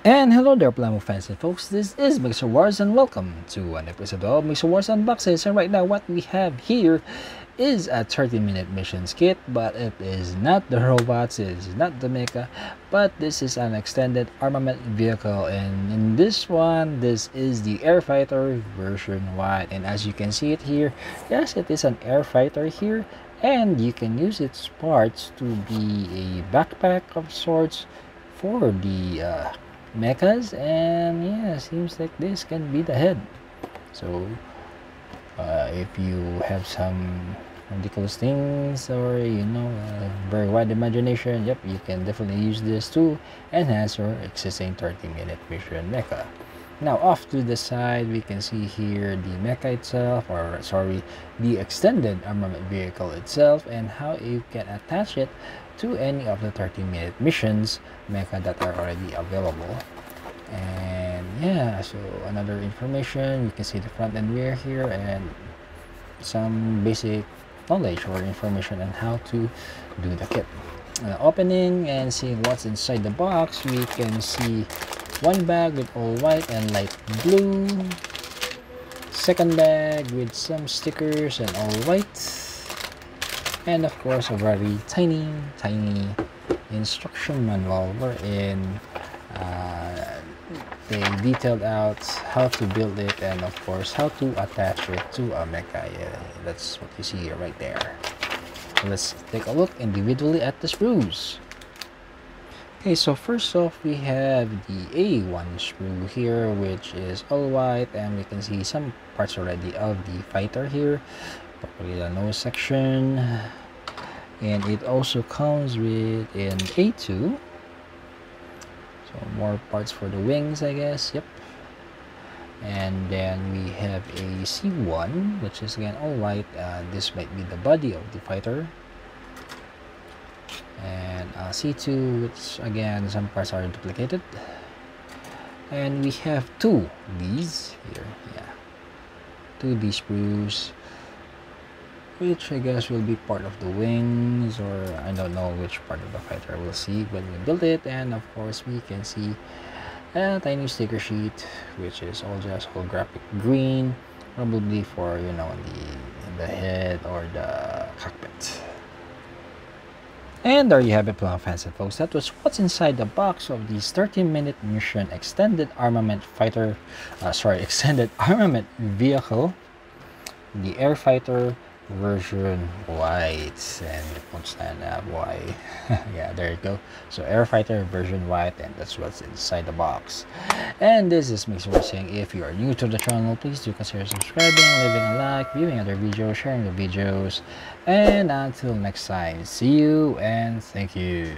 And hello there, Plamo fans and folks, this is Mixerwars and welcome to an episode of Mixerwars Unboxes. And right now what we have here is a 30-minute missions kit, but it is not the robots, it is not the mecha, but this is an extended armament vehicle. And in this one, this is the air fighter version 1. And as you can see it here, yes, it is an air fighter here, and you can use its parts to be a backpack of sorts for the mechas. And yeah, seems like this can be the head. So if you have some ridiculous things, or very wide imagination, yep, you can definitely use this to enhance your existing 30-minute mission mecha. Now off to the side, we can see here the mecha itself, or sorry, the extended armament vehicle itself, and how you can attach it to any of the 30-minute missions mecha that are already available. And yeah, so another information, you can see the front and rear here, and some basic knowledge or information on how to do the kit. Opening and seeing what's inside the box, we can see one bag with all white and light blue, second bag with some stickers and all white, and of course a very tiny instruction manual wherein they detailed out how to build it, and of course how to attach it to a mecha. Yeah, that's what you see right there. So let's take a look individually at the sprues. Okay, so first off, we have the A1 sprue here, which is all white, and we can see some parts already of the fighter here, probably the nose section, and it also comes with an A2. So more parts for the wings, I guess. Yep. And then we have a C1, which is again all white. This might be the body of the fighter. And C2, which again some parts are duplicated. And we have two Ds here. Yeah, two D sprues, which I guess will be part of the wings, or I don't know which part of the fighter we'll see when we build it. And of course we can see a tiny sticker sheet, which is all just holographic green, probably for the head or the cockpit. And there you have it, fans and folks. That was what's inside the box of this 30-minute mission extended armament fighter, extended armament vehicle, the air fighter version white. And it won't stand up, why? Yeah, there you go. So air fighter version white, and that's what's inside the box. And this is Mixerwars saying, if you are new to the channel, please do consider subscribing, leaving a like, viewing other videos, sharing the videos, and until next time, see you and thank you.